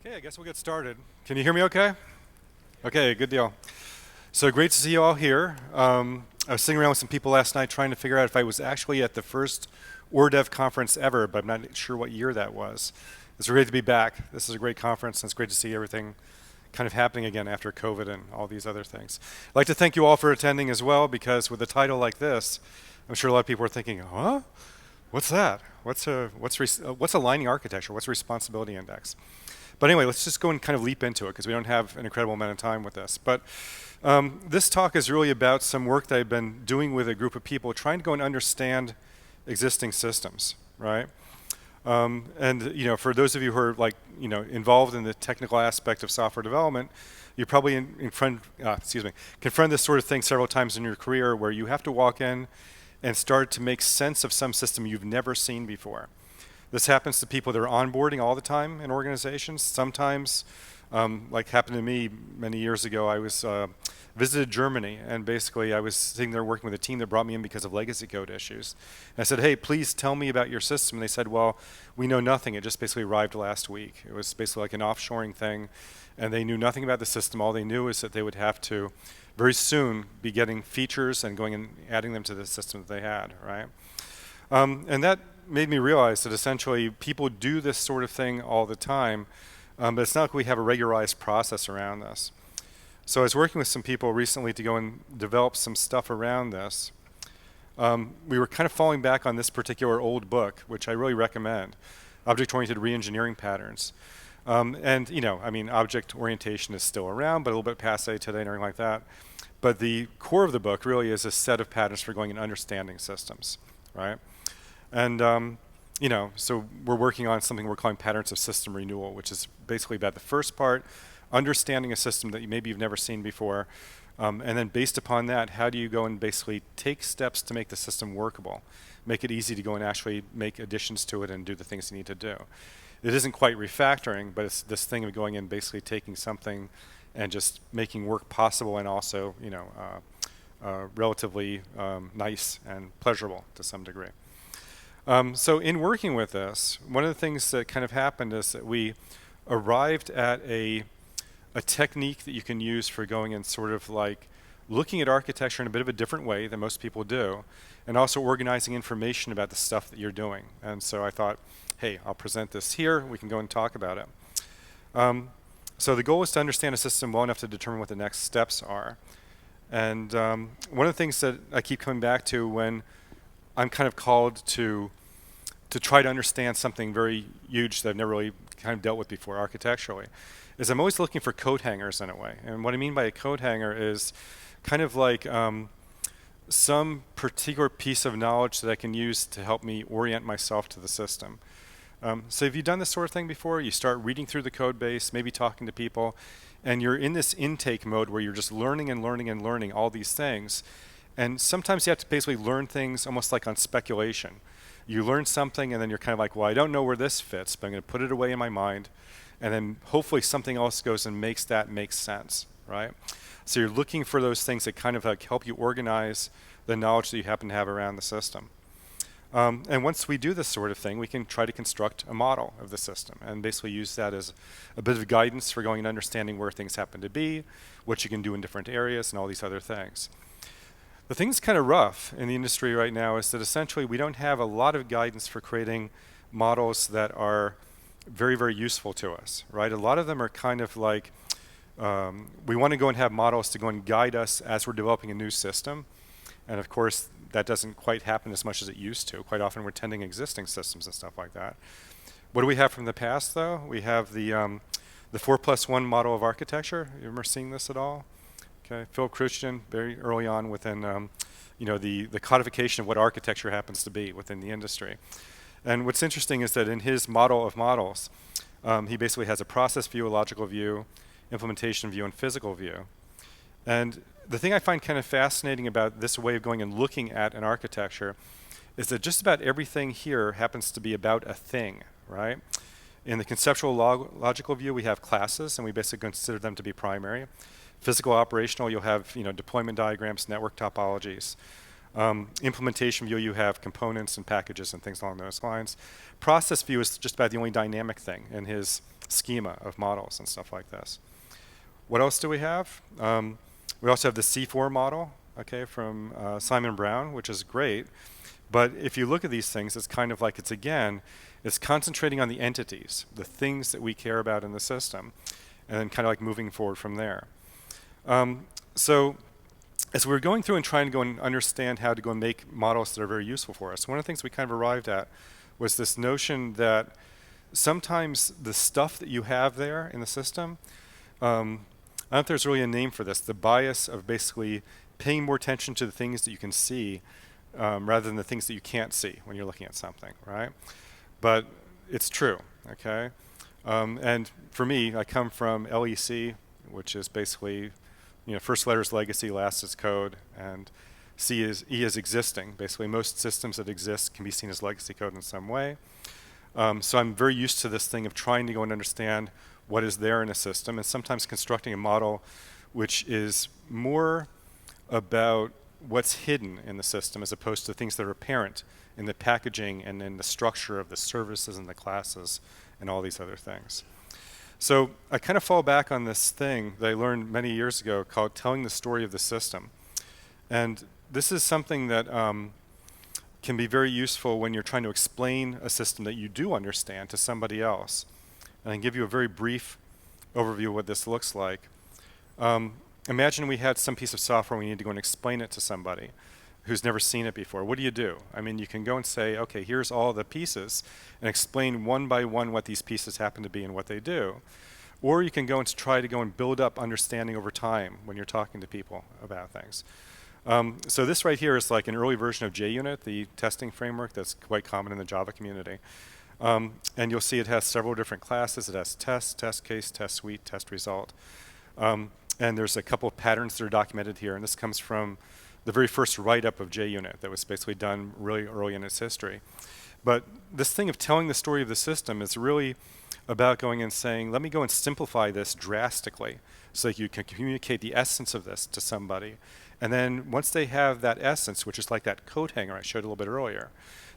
Okay, I guess we'll get started. Can you hear me okay? Okay, good deal. So great to see you all here. I was sitting around with some people last night trying to figure out if I was actually at the first Øredev conference ever, but I'm not sure what year that was. It's great to be back. This is a great conference, and it's great to see everything kind of happening again after COVID and all these other things. I'd like to thank you all for attending as well, because with a title like this, I'm sure a lot of people are thinking, huh? What's that? What's aligning architecture? What's a responsibility index? But anyway, let's just go and kind of leap into it because we don't have an incredible amount of time with this. But this talk is really about some work that I've been doing with a group of people trying to go and understand existing systems, right? And for those of you who are involved in the technical aspect of software development, you probably confront this sort of thing several times in your career where you have to walk in and start to make sense of some system you've never seen before. This happens to people that are onboarding all the time in organizations. Sometimes, like happened to me many years ago, I was visited Germany, and basically I was sitting there working with a team that brought me in because of legacy code issues. And I said, hey, please tell me about your system. And they said, well, we know nothing. It just basically arrived last week. It was basically like an offshoring thing, and they knew nothing about the system. All they knew is that they would have to very soon be getting features and going and adding them to the system that they had, right? And that made me realize that essentially people do this sort of thing all the time, but it's not like we have a regularized process around this. So I was working with some people recently to go and develop some stuff around this. We were kind of falling back on this particular old book, which I really recommend, Object-Oriented Reengineering Patterns. Object orientation is still around, but a little bit passé today and everything like that. But the core of the book really is a set of patterns for going and understanding systems, right? And so we're working on something we're calling patterns of system renewal, which is basically about the first part, understanding a system that maybe you've never seen before, and then based upon that, how do you go and basically take steps to make the system workable, make it easy to go and actually make additions to it and do the things you need to do. It isn't quite refactoring, but it's this thing of going and basically taking something and just making work possible and also, relatively nice and pleasurable to some degree. So in working with this, one of the things that kind of happened is that we arrived at a technique that you can use for going and sort of like looking at architecture in a bit of a different way than most people do, and also organizing information about the stuff that you're doing. And so I thought, hey, I'll present this here. We can go and talk about it. So the goal is to understand a system well enough to determine what the next steps are. And one of the things that I keep coming back to when I'm kind of called to try to understand something very huge that I've never really kind of dealt with before architecturally, is I'm always looking for coat hangers in a way. And what I mean by a coat hanger is kind of like some particular piece of knowledge that I can use to help me orient myself to the system. So have you done this sort of thing before? You start reading through the code base, maybe talking to people, and you're in this intake mode where you're just learning and learning and learning all these things. And sometimes you have to basically learn things almost like on speculation. You learn something and then you're kind of like, well, I don't know where this fits, but I'm going to put it away in my mind. And then hopefully something else goes and makes that make sense, right? So you're looking for those things that kind of like help you organize the knowledge that you happen to have around the system. And once we do this sort of thing, we can try to construct a model of the system and basically use that as a bit of guidance for going and understanding where things happen to be, what you can do in different areas, and all these other things. The thing that's kind of rough in the industry right now is that essentially we don't have a lot of guidance for creating models that are very, very useful to us, right? A lot of them are kind of like, we want to go and have models to go and guide us as we're developing a new system. And of course, that doesn't quite happen as much as it used to. Quite often we're tending existing systems and stuff like that. What do we have from the past though? We have the 4+1 model of architecture. You remember seeing this at all? Okay, Phil Christian, very early on within the codification of what architecture happens to be within the industry. And what's interesting is that in his model of models, he basically has a process view, a logical view, implementation view, and physical view. And the thing I find kind of fascinating about this way of going and looking at an architecture is that just about everything here happens to be about a thing, right? In the conceptual logical view, we have classes, and we basically consider them to be primary. Physical operational, you'll have deployment diagrams, network topologies. Implementation view, you have components and packages and things along those lines. Process view is just about the only dynamic thing in his schema of models and stuff like this. What else do we have? We also have the C4 model, okay, from Simon Brown, which is great. But if you look at these things, it's kind of like it's concentrating on the entities, the things that we care about in the system, and then kind of like moving forward from there. So as we're going through and trying to go and understand how to go and make models that are very useful for us, one of the things we kind of arrived at was this notion that sometimes the stuff that you have there in the system, I don't know if there's really a name for this, the bias of basically paying more attention to the things that you can see rather than the things that you can't see when you're looking at something, right? But it's true, okay? And for me, I come from LEC, which is basically, first letter is legacy, last is code, and E is existing. Basically, most systems that exist can be seen as legacy code in some way. So I'm very used to this thing of trying to go and understand what is there in a system, and sometimes constructing a model which is more about what's hidden in the system as opposed to things that are apparent in the packaging and in the structure of the services and the classes and all these other things. So I kind of fall back on this thing that I learned many years ago called telling the story of the system. And this is something that can be very useful when you're trying to explain a system that you do understand to somebody else. And I can give you a very brief overview of what this looks like. Imagine we had some piece of software we need to go and explain it to somebody who's never seen it before. What do? I mean, you can go and say, okay, here's all the pieces, and explain one by one what these pieces happen to be and what they do. Or you can go and try to go and build up understanding over time when you're talking to people about things. So this right here is like an early version of JUnit, the testing framework that's quite common in the Java community. And you'll see it has several different classes. It has test, test case, test suite, test result. And there's a couple of patterns that are documented here, and this comes from the very first write-up of JUnit that was basically done really early in its history. But this thing of telling the story of the system is really about going and saying, let me go and simplify this drastically so that you can communicate the essence of this to somebody. And then once they have that essence, which is like that coat hanger I showed a little bit earlier,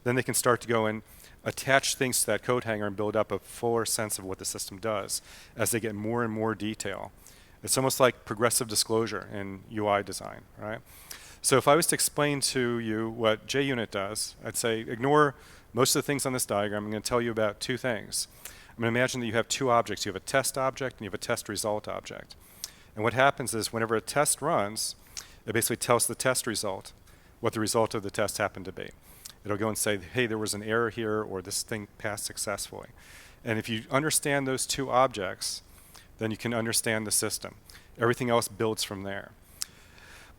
then they can start to go and attach things to that coat hanger and build up a fuller sense of what the system does as they get more and more detail. It's almost like progressive disclosure in UI design, right? So if I was to explain to you what JUnit does, I'd say ignore most of the things on this diagram. I'm going to tell you about two things. I'm going to imagine that you have two objects. You have a test object and you have a test result object. And what happens is whenever a test runs, it basically tells the test result what the result of the test happened to be. It'll go and say, hey, there was an error here, or this thing passed successfully. And if you understand those two objects, then you can understand the system. Everything else builds from there.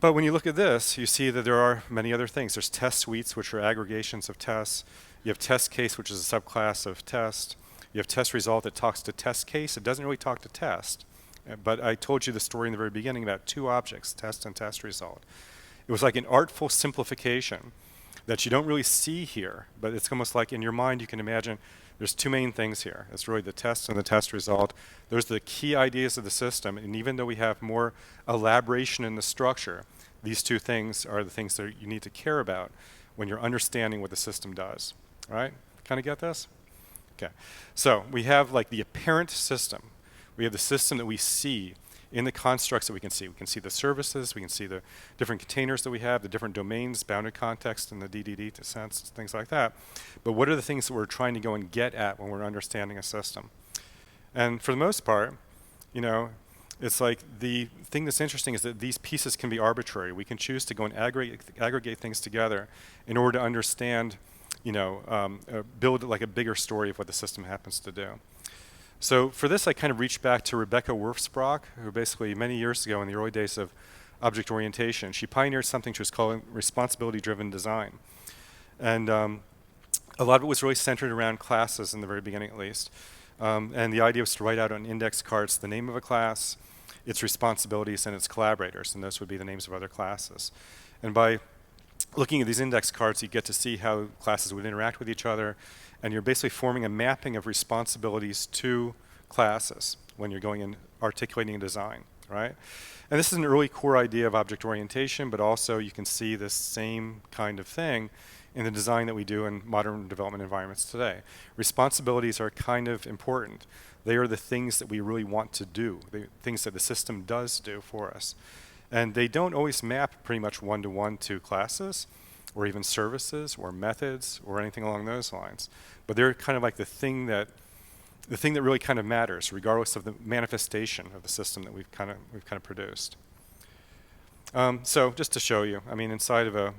But when you look at this, you see that there are many other things. There's test suites, which are aggregations of tests. You have test case, which is a subclass of test. You have test result that talks to test case. It doesn't really talk to test. But I told you the story in the very beginning about two objects, test and test result. It was like an artful simplification that you don't really see here, but it's almost like in your mind you can imagine there's two main things here. It's really the test and the test result. Those are the key ideas of the system, and even though we have more elaboration in the structure, these two things are the things that you need to care about when you're understanding what the system does. All right? Kind of get this? Okay. So we have like the apparent system. We have the system that we see in the constructs that we can see. We can see the services, we can see the different containers that we have, the different domains, bounded context, and the DDD to sense, things like that. But what are the things that we're trying to go and get at when we're understanding a system? And for the most part, it's like the thing that's interesting is that these pieces can be arbitrary. We can choose to go and aggregate things together in order to understand, build like a bigger story of what the system happens to do. So for this, I kind of reached back to Rebecca Wurfsbrock, who basically many years ago in the early days of object orientation, she pioneered something she was calling responsibility-driven design. And a lot of it was really centered around classes in the very beginning, at least. And the idea was to write out on index cards the name of a class, its responsibilities, and its collaborators, and those would be the names of other classes. And by looking at these index cards, you get to see how classes would interact with each other, and you're basically forming a mapping of responsibilities to classes when you're going and articulating a design, right? And this is an early core idea of object orientation, but also you can see this same kind of thing in the design that we do in modern development environments today. Responsibilities are kind of important. They are the things that we really want to do, the things that the system does do for us. And they don't always map pretty much one-to-one to classes or even services or methods or anything along those lines. But they're kind of like the thing that really kind of matters, regardless of the manifestation of the system that we've kind of produced. So just to show you, I mean, inside of a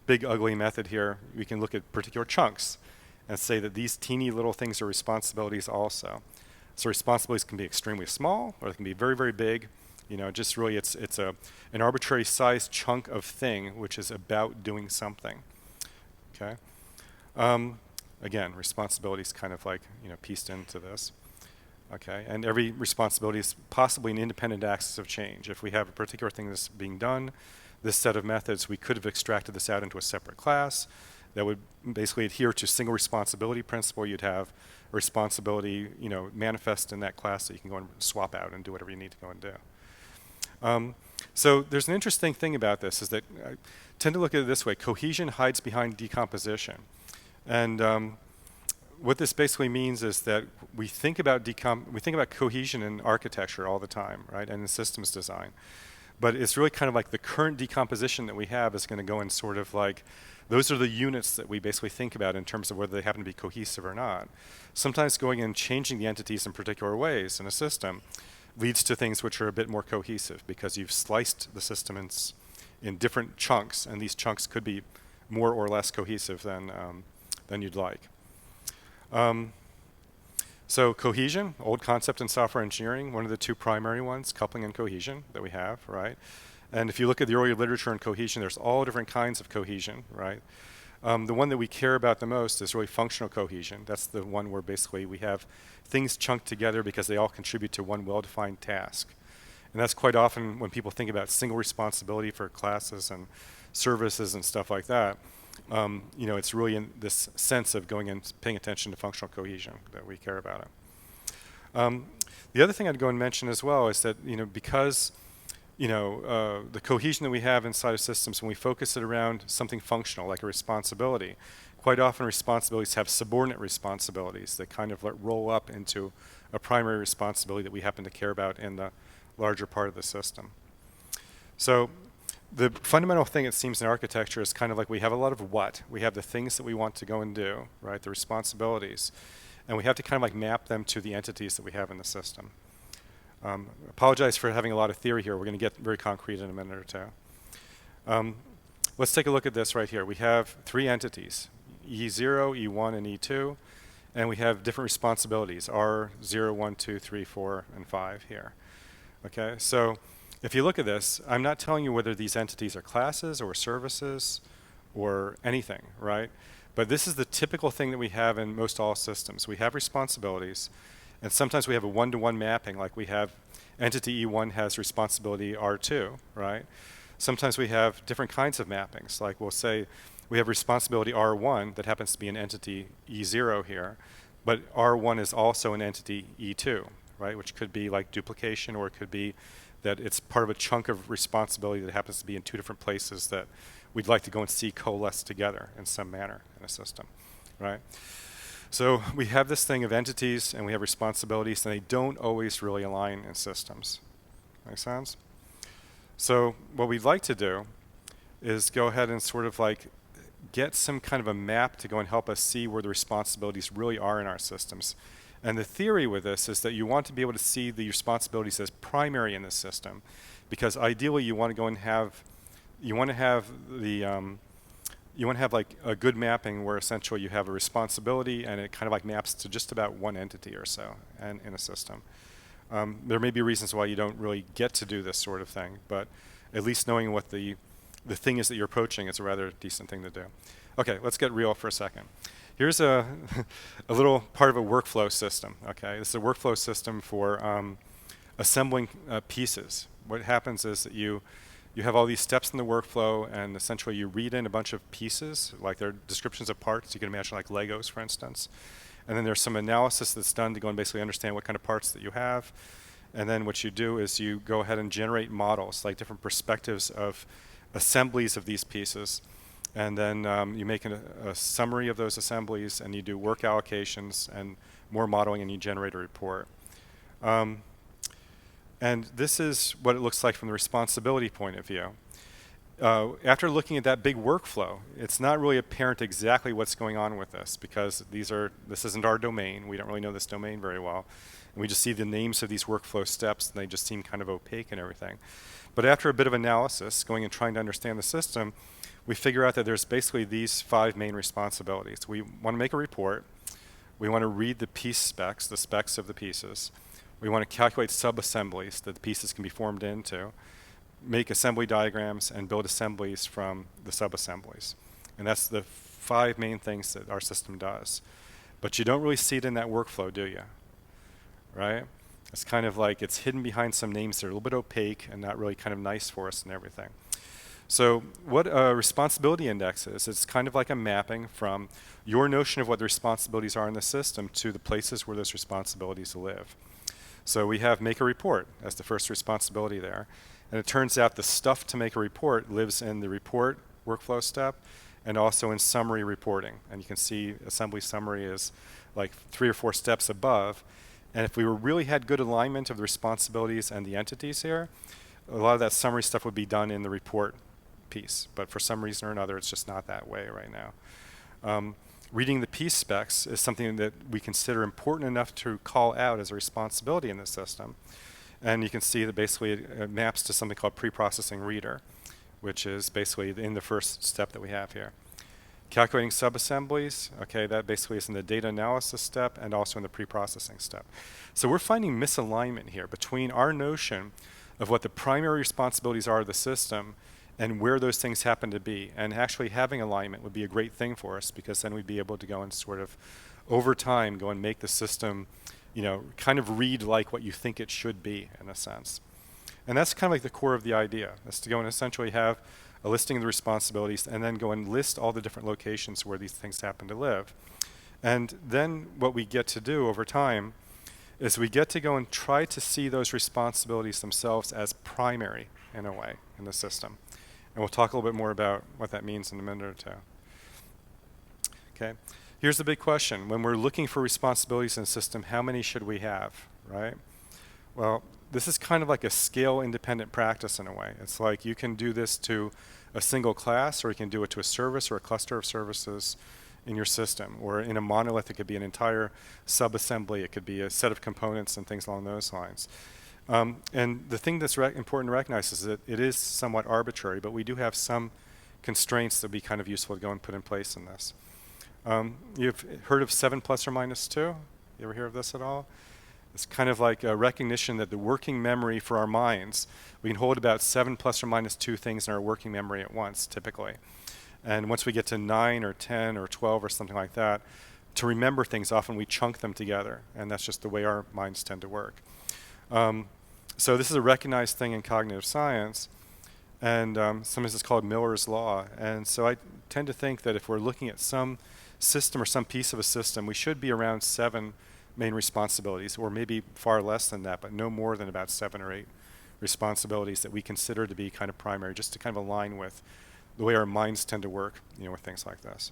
big ugly method here, we can look at particular chunks and say that these teeny little things are responsibilities also. So responsibilities can be extremely small, or they can be very, very big. You know, just really it's an arbitrary size chunk of thing which is about doing something. Okay. Again, responsibility is kind of like, you know, pieced into this. Okay, and every responsibility is possibly an independent axis of change. If we have a particular thing that's being done, this set of methods, we could have extracted this out into a separate class that would basically adhere to single responsibility principle. You'd have a responsibility, you know, manifest in that class that you can go and swap out and do whatever you need to go and do. So there's an interesting thing about this is that I tend to look at it this way: cohesion hides behind decomposition, and what this basically means is that we think about cohesion in architecture all the time, right, and in systems design. But it's really kind of like the current decomposition that we have is going to go in sort of like, those are the units that we basically think about in terms of whether they happen to be cohesive or not. Sometimes going and changing the entities in particular ways in a system leads to things which are a bit more cohesive because you've sliced the system in different chunks, and these chunks could be more or less cohesive than you'd like. So cohesion, old concept in software engineering, one of the two primary ones, coupling and cohesion that we have, right? And if you look at the early literature on cohesion, there's all different kinds of cohesion, right? The one that we care about the most is really functional cohesion. That's the one where basically we have things chunked together because they all contribute to one well-defined task. And that's quite often when people think about single responsibility for classes and services and stuff like that. You know, it's really in this sense of going and paying attention to functional cohesion that we care about it. The other thing I'd go and mention as well is that, you know, because, you know, the cohesion that we have inside of systems, when we focus it around something functional like a responsibility, quite often responsibilities have subordinate responsibilities that kind of roll up into a primary responsibility that we happen to care about in the larger part of the system. So the fundamental thing, it seems, in architecture is kind of like we have a lot of what. We have the things that we want to go and do, right, the responsibilities. And we have to kind of like map them to the entities that we have in the system. Apologize for having a lot of theory here. We're going to get very concrete in a minute or two. Let's take a look at this right here. We have three entities, E0, E1, and E2. And we have different responsibilities, R0, 1, 2, 3, 4, and 5 here. Okay, so if you look at this, I'm not telling you whether these entities are classes or services or anything, right? But this is the typical thing that we have in most all systems. We have responsibilities, and sometimes we have a one-to-one mapping, like we have entity E1 has responsibility R2, right? Sometimes we have different kinds of mappings, like we'll say we have responsibility R1 that happens to be an entity E0 here, but R1 is also an entity E2, right? Which could be like duplication, or it could be that it's part of a chunk of responsibility that happens to be in two different places that we'd like to go and see coalesce together in some manner in a system, right? So we have this thing of entities and we have responsibilities, and they don't always really align in systems. Make sense? So what we'd like to do is go ahead and sort of like get some kind of a map to go and help us see where the responsibilities really are in our systems. And the theory with this is that you want to be able to see the responsibilities as primary in this system, because ideally you want to go and have, you want to have like a good mapping where essentially you have a responsibility and it kind of like maps to just about one entity or so and in a system. There may be reasons why you don't really get to do this sort of thing, but at least knowing what the thing is that you're approaching is a rather decent thing to do. Okay, let's get real for a second. Here's a little part of a workflow system. Okay, this is a workflow system for assembling pieces. What happens is that you have all these steps in the workflow, and essentially you read in a bunch of pieces, like they're descriptions of parts. You can imagine like Legos, for instance. And then there's some analysis that's done to go and basically understand what kind of parts that you have. And then what you do is you go ahead and generate models, like different perspectives of assemblies of these pieces. And then you make a summary of those assemblies, and you do work allocations and more modeling, and you generate a report. And this is what it looks like from the responsibility point of view. After looking at that big workflow, it's not really apparent exactly what's going on with this, because this isn't our domain. We don't really know this domain very well. And we just see the names of these workflow steps, and they just seem kind of opaque and everything. But after a bit of analysis, going and trying to understand the system, we figure out that there's basically these 5 main responsibilities. We want to make a report. We want to read the piece specs, the specs of the pieces. We want to calculate sub-assemblies that the pieces can be formed into, make assembly diagrams, and build assemblies from the sub-assemblies. And that's the 5 main things that our system does. But you don't really see it in that workflow, do you? Right? It's kind of like it's hidden behind some names that are a little bit opaque and not really kind of nice for us and everything. So what a responsibility index is, it's kind of like a mapping from your notion of what the responsibilities are in the system to the places where those responsibilities live. So we have make a report as the first responsibility there. And it turns out the stuff to make a report lives in the report workflow step and also in summary reporting. And you can see assembly summary is like 3 or 4 steps above. And if we really had good alignment of the responsibilities and the entities here, a lot of that summary stuff would be done in the report piece. But for some reason or another, it's just not that way right now. Reading the piece specs is something that we consider important enough to call out as a responsibility in the system. And you can see that basically it maps to something called pre-processing reader, which is basically in the first step that we have here. Calculating sub-assemblies, okay, that basically is in the data analysis step and also in the pre-processing step. So we're finding misalignment here between our notion of what the primary responsibilities are of the system and where those things happen to be. And actually having alignment would be a great thing for us, because then we'd be able to go and sort of, over time, go and make the system, you know, kind of read like what you think it should be, in a sense. And that's kind of like the core of the idea, is to go and essentially have a listing of the responsibilities and then go and list all the different locations where these things happen to live. And then what we get to do over time is we get to go and try to see those responsibilities themselves as primary, in a way, in the system. And we'll talk a little bit more about what that means in a minute or two. Okay, here's the big question. When we're looking for responsibilities in a system, how many should we have, right? Well, this is kind of like a scale-independent practice in a way. It's like you can do this to a single class, or you can do it to a service or a cluster of services in your system. Or in a monolith, it could be an entire sub-assembly. It could be a set of components and things along those lines. And the thing that's important to recognize is that it is somewhat arbitrary, but we do have some constraints that would be kind of useful to go and put in place in this. You've heard of 7 plus or minus 2? You ever hear of this at all? It's kind of like a recognition that the working memory for our minds, we can hold about 7 plus or minus 2 things in our working memory at once, typically. And once we get to 9 or 10 or 12 or something like that, to remember things, often we chunk them together, and that's just the way our minds tend to work. So this is a recognized thing in cognitive science, and sometimes it's called Miller's Law. And so I tend to think that if we're looking at some system or some piece of a system, we should be around 7 main responsibilities, or maybe far less than that, but no more than about 7 or 8 responsibilities that we consider to be kind of primary, just to kind of align with the way our minds tend to work, you know, with things like this.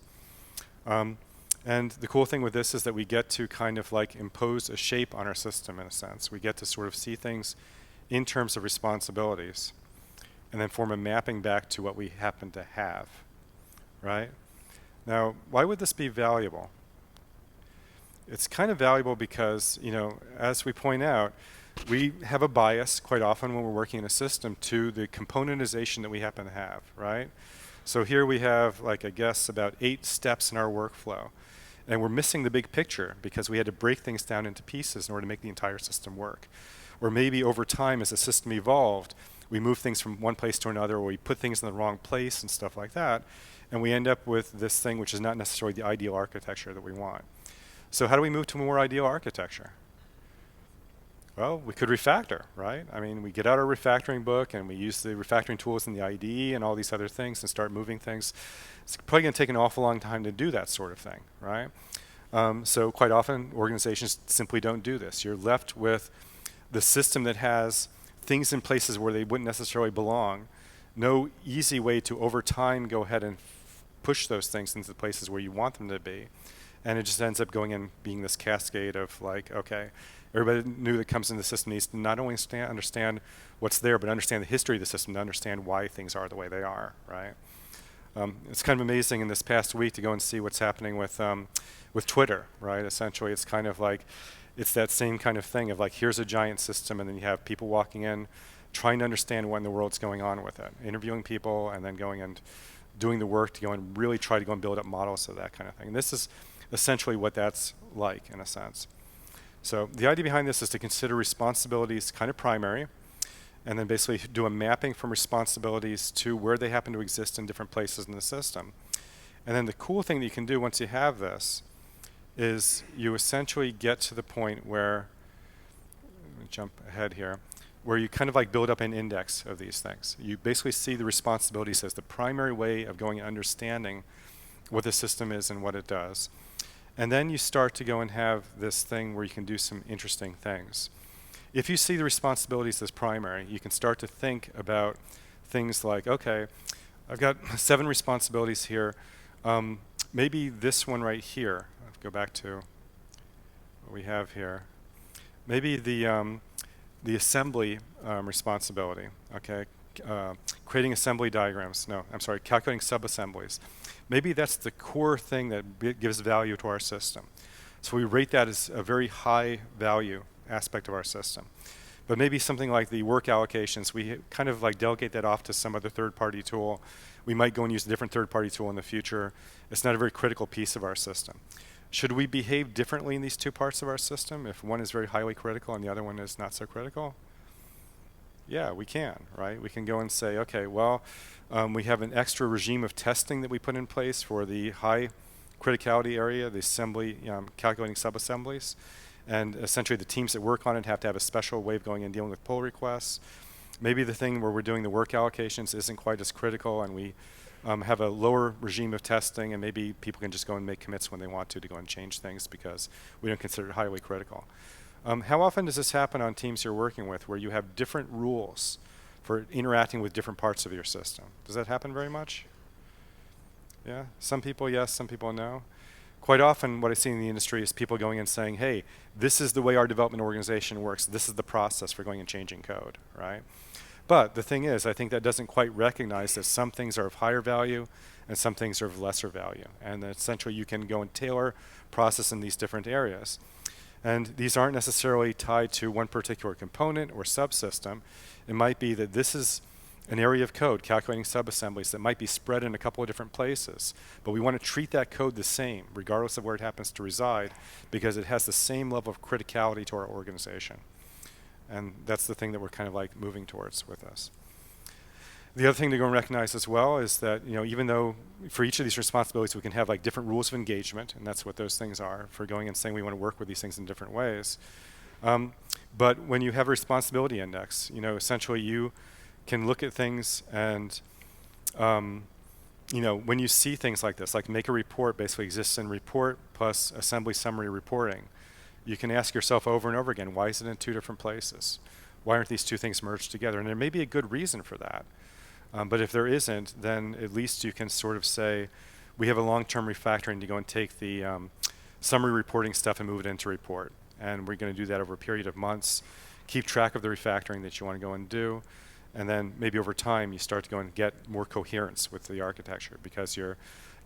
And the cool thing with this is that we get to kind of like impose a shape on our system, in a sense. We get to sort of see things in terms of responsibilities and then form a mapping back to what we happen to have, right? Now, why would this be valuable? It's kind of valuable because, you know, as we point out, we have a bias quite often when we're working in a system to the componentization that we happen to have, right? So here we have, like, I guess, about 8 steps in our workflow. And we're missing the big picture because we had to break things down into pieces in order to make the entire system work. Or maybe over time, as the system evolved, we move things from one place to another, or we put things in the wrong place and stuff like that. And we end up with this thing which is not necessarily the ideal architecture that we want. So how do we move to a more ideal architecture? Well, we could refactor, right? I mean, we get out our refactoring book and we use the refactoring tools in the IDE and all these other things and start moving things. It's probably going to take an awful long time to do that sort of thing, right? So quite often, organizations simply don't do this. You're left with the system that has things in places where they wouldn't necessarily belong. No easy way to, over time, go ahead and push those things into the places where you want them to be. And it just ends up going and being this cascade of like, okay, Everybody new that comes into the system needs to not only understand what's there, but understand the history of the system to understand why things are the way they are, right? It's kind of amazing in this past week to go and see what's happening with Twitter, right? Essentially, it's kind of like, it's that same kind of thing of like, here's a giant system, and then you have people walking in, trying to understand what in the world's going on with it, interviewing people, and then going and doing the work to go and really try to go and build up models of that kind of thing. And this is essentially what that's like, in a sense. So the idea behind this is to consider responsibilities kind of primary, and then basically do a mapping from responsibilities to where they happen to exist in different places in the system. And then the cool thing that you can do once you have this is you essentially get to the point where, let me jump ahead here, where you kind of like build up an index of these things. You basically see the responsibilities as the primary way of going and understanding what the system is and what it does. And then you start to go and have this thing where you can do some interesting things. If you see the responsibilities as primary, you can start to think about things like, okay, I've got 7 responsibilities here. Maybe this one right here, I'll go back to what we have here. Maybe the assembly responsibility, okay? Creating assembly diagrams, no, I'm sorry, calculating sub-assemblies. Maybe that's the core thing that gives value to our system. So we rate that as a very high value aspect of our system. But maybe something like the work allocations, we kind of like delegate that off to some other third-party tool. We might go and use a different third-party tool in the future. It's not a very critical piece of our system. Should we behave differently in these two parts of our system if one is very highly critical and the other one is not so critical? Yeah, we can, right? We can go and say, okay, well, we have an extra regime of testing that we put in place for the high criticality area, the assembly, calculating sub-assemblies. And essentially the teams that work on it have to have a special way of going and dealing with pull requests. Maybe the thing where we're doing the work allocations isn't quite as critical, and we have a lower regime of testing, and maybe people can just go and make commits when they want to go and change things because we don't consider it highly critical. How often does this happen on teams you're working with where you have different rules for interacting with different parts of your system? Does that happen very much? Yeah? Some people yes, some people no. Quite often what I see in the industry is people going and saying, hey, this is the way our development organization works. This is the process for going and changing code, right? But the thing is, I think that doesn't quite recognize that some things are of higher value and some things are of lesser value. And that essentially you can go and tailor process in these different areas. And these aren't necessarily tied to one particular component or subsystem. It might be that this is an area of code, calculating sub-assemblies, that might be spread in a couple of different places. But we want to treat that code the same, regardless of where it happens to reside, because it has the same level of criticality to our organization. And that's the thing that we're kind of like moving towards with this. The other thing to go and recognize as well is that, even though for each of these responsibilities we can have like different rules of engagement, and that's what those things are, for going and saying we want to work with these things in different ways. But when you have a responsibility index, essentially you can look at things and, when you see things like this, like make a report basically exists in report plus assembly summary reporting, you can ask yourself over and over again, why is it in 2 different places? Why aren't these 2 things merged together? And there may be a good reason for that. But if there isn't, then at least you can sort of say, we have a long-term refactoring to go and take the summary reporting stuff and move it into report. And we're going to do that over a period of months, keep track of the refactoring that you want to go and do. And then maybe over time you start to go and get more coherence with the architecture because you're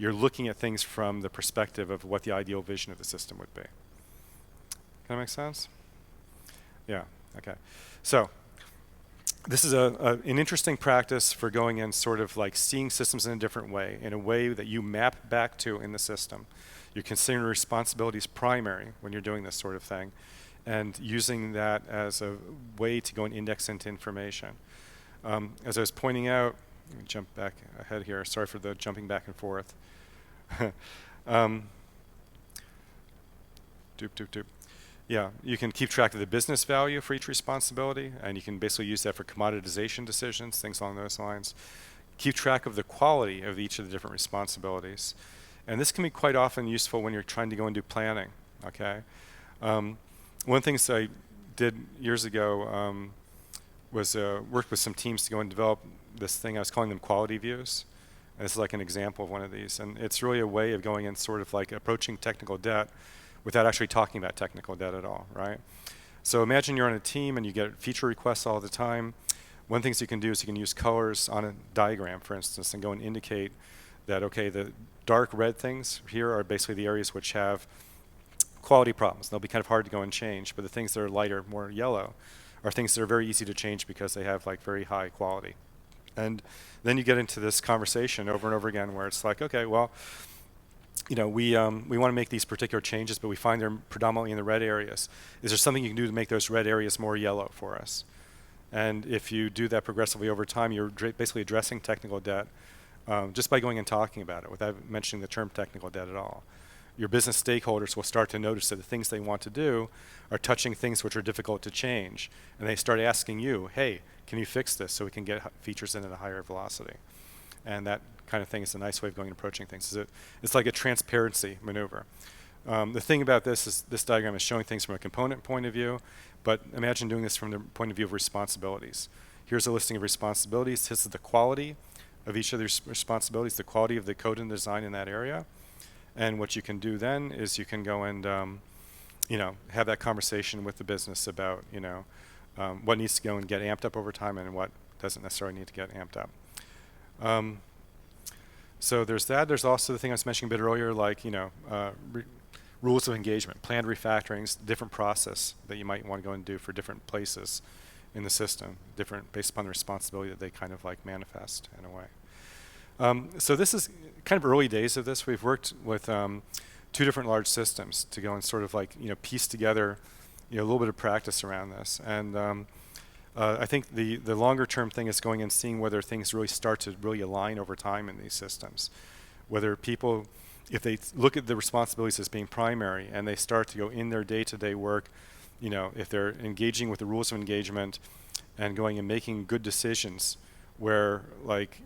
looking at things from the perspective of what the ideal vision of the system would be. Can that make sense? Yeah, okay. So this is an interesting practice for going in sort of like seeing systems in a different way, in a way that you map back to in the system. You're considering responsibilities primary when you're doing this sort of thing and using that as a way to go and index into information. As I was pointing out, let me jump back ahead here. Sorry for the jumping back and forth. Yeah, you can keep track of the business value for each responsibility, and you can basically use that for commoditization decisions, things along those lines. Keep track of the quality of each of the different responsibilities. And this can be quite often useful when you're trying to go and do planning, okay? One of the things I did years ago was work with some teams to go and develop this thing. I was calling them quality views. And this is like an example of one of these. And it's really a way of going and sort of like approaching technical debt without actually talking about technical debt at all, right? So imagine you're on a team and you get feature requests all the time. One of the things you can do is you can use colors on a diagram, for instance, and go and indicate that, okay, the dark red things here are basically the areas which have quality problems. They'll be kind of hard to go and change, but the things that are lighter, more yellow, are things that are very easy to change because they have like very high quality. And then you get into this conversation over and over again where it's like, okay, well, you know, we want to make these particular changes, but we find they're predominantly in the red areas. Is there something you can do to make those red areas more yellow for us? And if you do that progressively over time, you're basically addressing technical debt just by going and talking about it without mentioning the term technical debt at all. Your business stakeholders will start to notice that the things they want to do are touching things which are difficult to change. And they start asking you, hey, can you fix this so we can get features in at a higher velocity? And that kind of thing is a nice way of going and approaching things. It's like a transparency maneuver. The thing about this is this diagram is showing things from a component point of view, but imagine doing this from the point of view of responsibilities. Here's a listing of responsibilities. This is the quality of each of these responsibilities, the quality of the code and design in that area. And what you can do then is you can go and have that conversation with the business about what needs to go and get amped up over time and what doesn't necessarily need to get amped up. So there's that. There's also the thing I was mentioning a bit earlier, like rules of engagement, planned refactorings, different process that you might want to go and do for different places in the system, different based upon the responsibility that they kind of like manifest in a way. So this is kind of early days of this. We've worked with 2 different large systems to go and sort of like piece together a little bit of practice around this. And I think the longer term thing is going and seeing whether things really start to really align over time in these systems. Whether people, if they look at the responsibilities as being primary and they start to go in their day-to-day work, if they're engaging with the rules of engagement and going and making good decisions where like,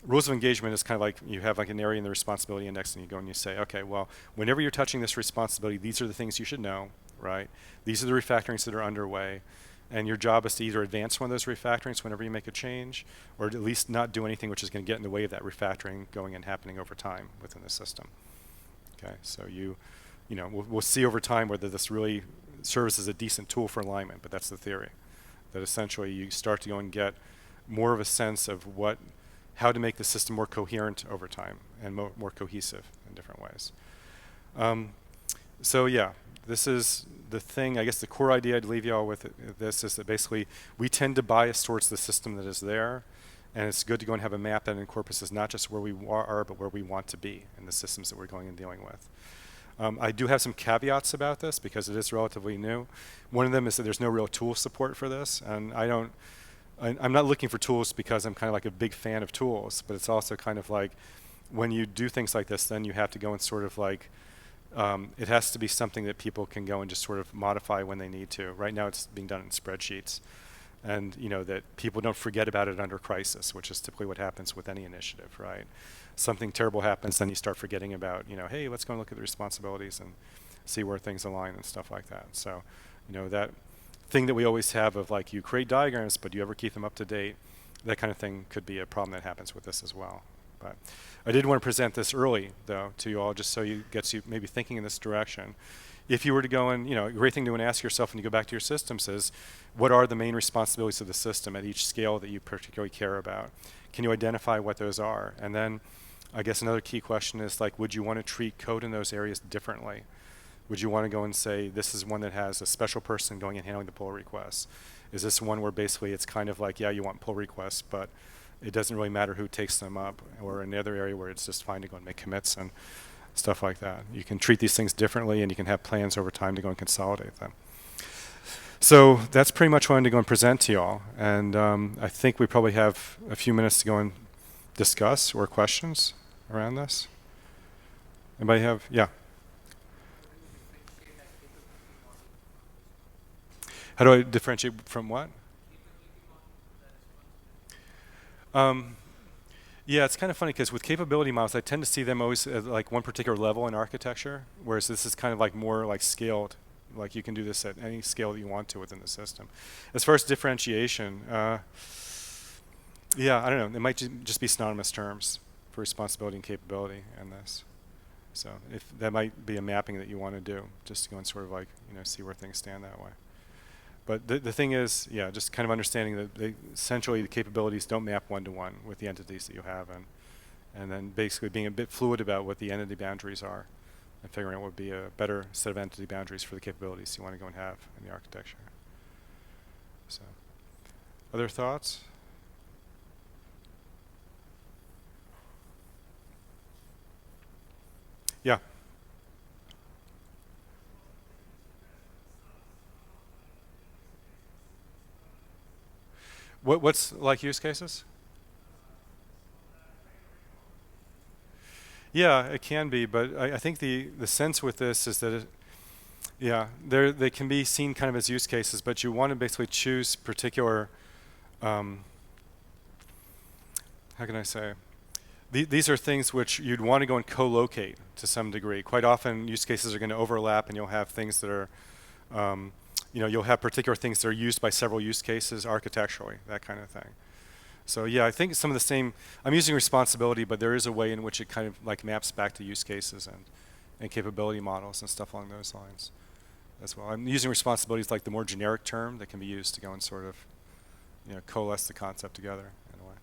rules of engagement is kind of like you have like an area in the responsibility index and you go and you say, okay, well, whenever you're touching this responsibility, these are the things you should know, right? These are the refactorings that are underway. And your job is to either advance one of those refactorings whenever you make a change, or at least not do anything which is going to get in the way of that refactoring going and happening over time within the system. Okay, so we'll see over time whether this really serves as a decent tool for alignment, but that's the theory. That essentially you start to go and get more of a sense of how to make the system more coherent over time and more cohesive in different ways. So yeah, this is the thing. I guess the core idea I'd leave you all with this is that basically we tend to bias towards the system that is there, and it's good to go and have a map that encompasses not just where we are, but where we want to be in the systems that we're going and dealing with. I do have some caveats about this because it is relatively new. One of them is that there's no real tool support for this, and I'm not looking for tools because I'm kind of like a big fan of tools, but it's also kind of like when you do things like this, then you have to go and sort of like it has to be something that people can go and just sort of modify when they need to. Right now it's being done in spreadsheets, and that people don't forget about it under crisis, which is typically what happens with any initiative, right? Something terrible happens, then you start forgetting about, hey, let's go and look at the responsibilities and see where things align and stuff like that. So, that thing that we always have of like you create diagrams, but do you ever keep them up to date? That kind of thing could be a problem that happens with this as well. But I did want to present this early, though, to you all, just so you gets you maybe thinking in this direction. If you were to go and, a great thing to ask yourself when you go back to your systems is, what are the main responsibilities of the system at each scale that you particularly care about? Can you identify what those are? And then I guess another key question is like, would you want to treat code in those areas differently? Would you want to go and say, this is one that has a special person going and handling the pull requests? Is this one where basically it's kind of like, yeah, you want pull requests, but it doesn't really matter who takes them up? Or another area where it's just fine to go and make commits and stuff like that. You can treat these things differently, and you can have plans over time to go and consolidate them. So that's pretty much what I wanted to go and present to y'all. And I think we probably have a few minutes to go and discuss or questions around this. Anybody have? Yeah. How do I differentiate from what? Yeah, it's kind of funny because with capability models, I tend to see them always at like one particular level in architecture, whereas this is kind of like more like scaled. Like you can do this at any scale that you want to within the system. As far as differentiation, yeah, I don't know. It might just be synonymous terms for responsibility and capability in this. So if that might be a mapping that you want to do, just to go and sort of like, see where things stand that way. But the thing is, yeah, just kind of understanding that essentially the capabilities don't map one-to-one with the entities that you have, and then basically being a bit fluid about what the entity boundaries are, and figuring out what would be a better set of entity boundaries for the capabilities you want to go and have in the architecture. So, other thoughts? Yeah. What's like use cases? Yeah, it can be, but I think the sense with this is that yeah, they can be seen kind of as use cases, but you want to basically choose particular, how can I say? These are things which you'd want to go and co-locate to some degree. Quite often, use cases are going to overlap, and you'll have things that are, you'll have particular things that are used by several use cases architecturally, that kind of thing. So yeah, I think some of the same, I'm using responsibility, but there is a way in which it kind of like maps back to use cases and capability models and stuff along those lines as well. I'm using responsibilities like the more generic term that can be used to go and sort of, coalesce the concept together in a way.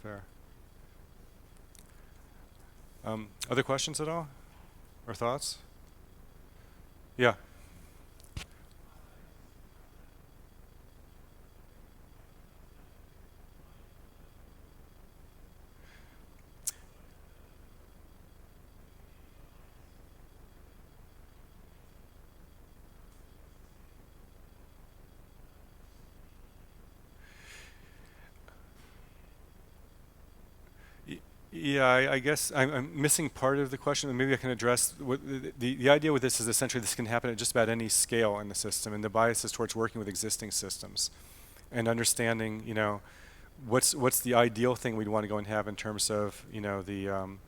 Fair. Other questions at all? Or thoughts? Yeah. Yeah, I guess I'm missing part of the question, and maybe I can address what the idea with this is essentially this can happen at just about any scale in the system, and the bias is towards working with existing systems and understanding, what's the ideal thing we'd want to go and have in terms of, the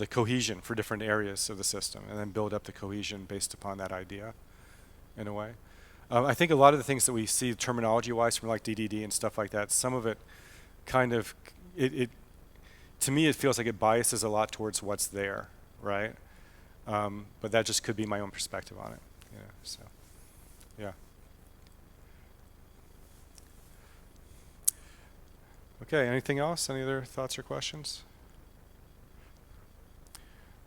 cohesion for different areas of the system, and then build up the cohesion based upon that idea, in a way. I think a lot of the things that we see terminology-wise from like DDD and stuff like that, some of it kind of, to me, it feels like it biases a lot towards what's there, right? But that just could be my own perspective on it. So, yeah. Okay, anything else? Any other thoughts or questions?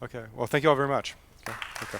Okay, well, thank you all very much. Okay.